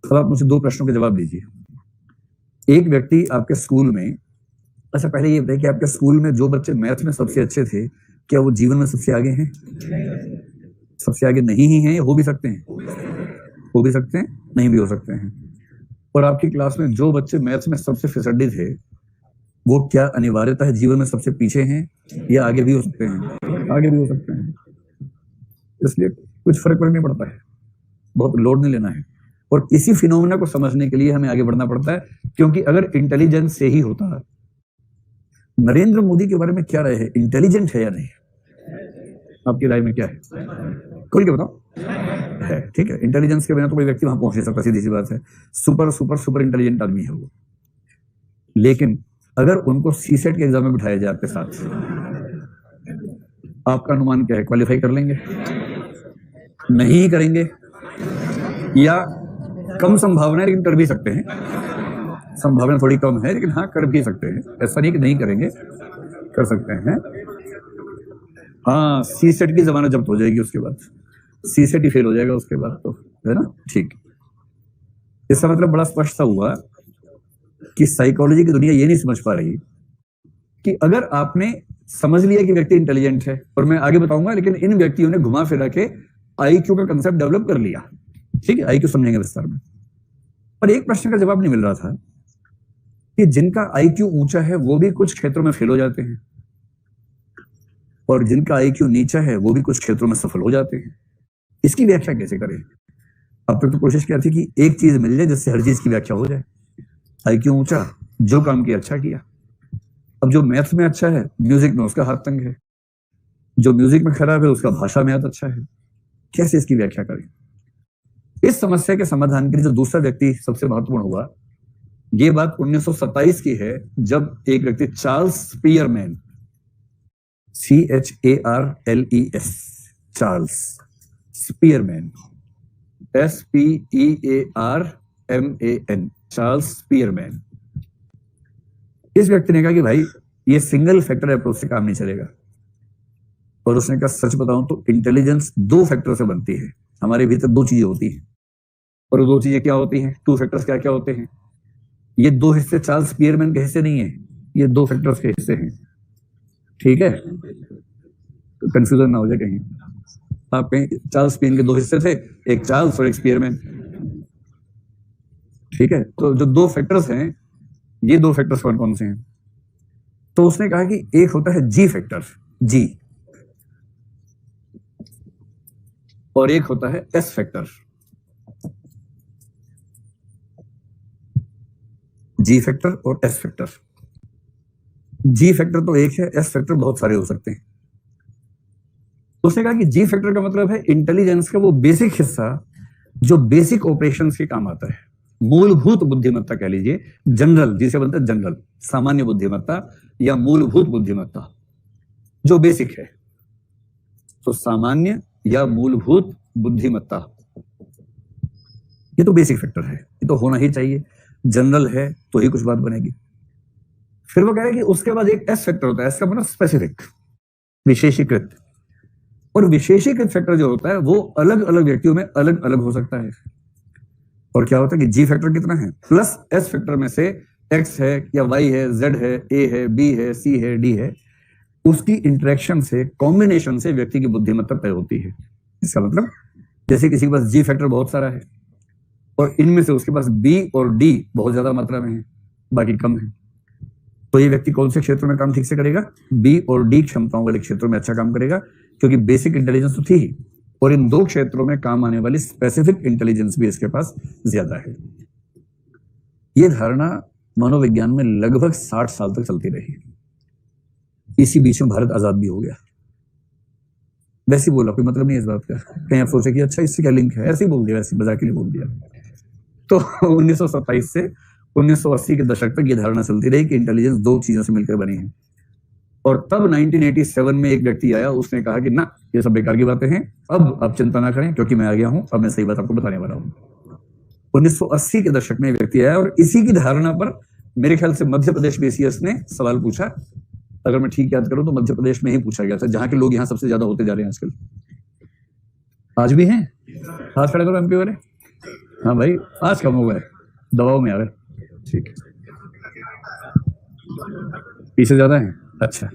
अब आप मुझे 2 प्रश्नों के जवाब दीजिए। एक व्यक्ति आपके स्कूल में, अच्छा पहले ये बताइए कि आपके स्कूल में जो बच्चे मैथ में सबसे अच्छे थे, क्या वो जीवन में सबसे आगे हैं? सबसे आगे नहीं ही हैं, या हो भी सकते हैं? हो भी सकते हैं, नहीं भी हो सकते हैं। और आपकी क्लास में जो बच्चे मैथ्स में सबसे फिसड्डी थे, वो क्या अनिवार्यता है जीवन में सबसे पीछे हैं, या आगे भी हो सकते हैं? आगे भी हो सकते हैं। इसलिए कुछ फर्क नहीं पड़ता है, बहुत लोड नहीं लेना है। और इसी फिनोमेना को समझने के लिए हमें आगे बढ़ना पड़ता है, क्योंकि अगर इंटेलिजेंस से ही होता, नरेंद्र मोदी के बारे में क्या राय है, इंटेलिजेंट है या नहीं? आपकी राय में क्या है? खोल के बताओ। है, ठीक है। इंटेलिजेंस के बिना तो कोई व्यक्ति वहां पहुंच नहीं सकता, सीधी सी बात है। सुपर सुपर सुपर इंटेलिजेंट आदमी है वो। लेकिन अगर उनको सीसेट के एग्जाम में बिठाया जाए आपके साथ, आपका अनुमान क्या है, क्वालिफाई कर लेंगे? नहीं करेंगे, या कम संभावना है लेकिन कर भी सकते हैं। संभावना थोड़ी कम है लेकिन हाँ कर भी सकते हैं, ऐसा नहीं कि नहीं करेंगे, कर सकते हैं। हाँ, सीसेट की जमानत जब्त हो जाएगी, उसके बाद सीसेट ही फेल हो जाएगा उसके बाद, तो है ना। ठीक, इसका मतलब बड़ा स्पष्ट सा हुआ कि साइकोलॉजी की दुनिया ये नहीं समझ पा रही कि अगर आपने समझ लिया कि व्यक्ति इंटेलिजेंट है, और मैं आगे बताऊंगा, लेकिन इन व्यक्तियों ने घुमा फिरा के आईक्यू का कंसेप्ट डेवलप कर लिया। ठीक है, आईक्यू समझेंगे विस्तार में। पर एक प्रश्न का जवाब नहीं मिल रहा था कि जिनका आईक्यू ऊंचा है वो भी कुछ क्षेत्रों में फेल हो जाते हैं, और जिनका आईक्यू नीचा है वो भी कुछ क्षेत्रों में सफल हो जाते हैं। इसकी व्याख्या कैसे करें? अब तक तो कोशिश की थी कि एक चीज मिल जाए जिससे हर चीज की व्याख्या हो जाए। आईक्यू ऊंचा, जो काम किया अच्छा किया। अब जो मैथ्स में अच्छा है, म्यूजिक में उसका हाथ तंग है। जो म्यूजिक में खराब है, उसका भाषा में हाथ अच्छा है। कैसे इसकी व्याख्या करें? इस समस्या के समाधान के लिए जो दूसरा व्यक्ति सबसे महत्वपूर्ण हुआ, ये बात 1927 की है, जब एक व्यक्ति Charles Spearman, CHARLES, Charles Spearman, SPEARMAN, Charles Spearman, इस व्यक्ति ने कहा कि भाई ये सिंगल फैक्टर अप्रोच से काम नहीं चलेगा। और उसने कहा सच बताऊं तो इंटेलिजेंस 2 फैक्टर से बनती है। हमारे भीतर 2 चीजें होती हैं, और वो 2 चीजें क्या होती हैं, 2 फैक्टर्स क्या क्या होते हैं? ये 2 हिस्से चार्ल्स स्पीयरमैन के हिस्से नहीं है, ये 2 फैक्टर्स के हिस्से हैं। ठीक है, तो कंफ्यूजन ना हो जाए कहीं। आप कहीं चार्ल्स स्पीयरमैन के 2 हिस्से थे, एक चार्ल्स और एक स्पीयरमैन। ठीक है, तो जो 2 फैक्टर्स हैं, ये 2 फैक्टर्स कौन कौन से हैं? तो उसने कहा कि एक होता है जी फैक्टर, जी, और एक होता है एस फैक्टर। जी फैक्टर और एस फैक्टर। जी फैक्टर तो एक है, एस फैक्टर बहुत सारे हो सकते हैं। उसने कहा कि जी फैक्टर का मतलब है इंटेलिजेंस का वो बेसिक हिस्सा जो बेसिक ऑपरेशंस के काम आता है, मूलभूत बुद्धिमत्ता कह लीजिए, जनरल, जिसे बनता है जनरल, सामान्य बुद्धिमत्ता या मूलभूत बुद्धिमत्ता, जो बेसिक है। तो सामान्य या मूलभूत बुद्धिमत्ता, ये तो बेसिक फैक्टर है, ये तो होना ही चाहिए। जनरल है तो ही कुछ बात बनेगी। फिर वो कह रहे हैं कि उसके बाद एक एस फैक्टर होता है, इसका मतलब स्पेसिफिक, विशेषीकृत। और विशेषीकृत फैक्टर जो होता है वो अलग अलग व्यक्तियों में अलग अलग हो सकता है। और क्या होता है कि जी फैक्टर कितना है, प्लस एस फैक्टर में से एक्स है या वाई है, जेड है, ए है, बी है, सी है, डी है, उसकी इंटरेक्शन से, कॉम्बिनेशन से व्यक्ति की बुद्धिमत्ता तय होती है। इसका मतलब जैसे किसी के पास जी फैक्टर बहुत सारा है और इनमें से उसके पास बी और डी बहुत ज्यादा मात्रा में है, बाकी कम है, तो ये व्यक्ति कौन से क्षेत्र में काम ठीक से करेगा? बी और डी क्षमताओं वाले क्षेत्रों में अच्छा काम करेगा, क्योंकि बेसिक इंटेलिजेंस तो थी ही, और इन 2 क्षेत्रों में काम आने वाली स्पेसिफिक इंटेलिजेंस भी इसके पास ज्यादा है। ये धारणा मनोविज्ञान में लगभग 60 साल तक चलती रही। इसी बीच में भारत आजाद भी हो गया। वैसे बोला, कोई मतलब नहीं इस बात का, कहीं आप सोचे कि अच्छा इससे क्या लिंक है, ऐसे ही बोल दिया, वैसे मजाक के लिए बोल दिया। तो 1927 से 1980 के दशक तक ये धारणा चलती रही कि इंटेलिजेंस 2 चीजों से मिलकर बनी है। और तब 1987 में एक व्यक्ति आया, उसने कहा कि ना, ये सब बेकार की बातें हैं, अब आप चिंता ना करें क्योंकि मैं आ गया हूं, अब मैं सही बात आपको बताने वाला हूं। 1980 के दशक में एक व्यक्ति आया और इसी की धारणा पर मेरे ख्याल से मध्य प्रदेश BCS ने सवाल पूछा। अगर मैं ठीक याद करूं तो मध्य प्रदेश में ही पूछा गया था, जहां के लोग यहां सबसे ज्यादा होते जा रहे हैं आजकल। आज भी हैं, हाथ खड़ा करो MP वाले। हाँ भाई आज कम हो गए, दबाव में आ गए। ठीक है, पीछे ज्यादा है, अच्छा।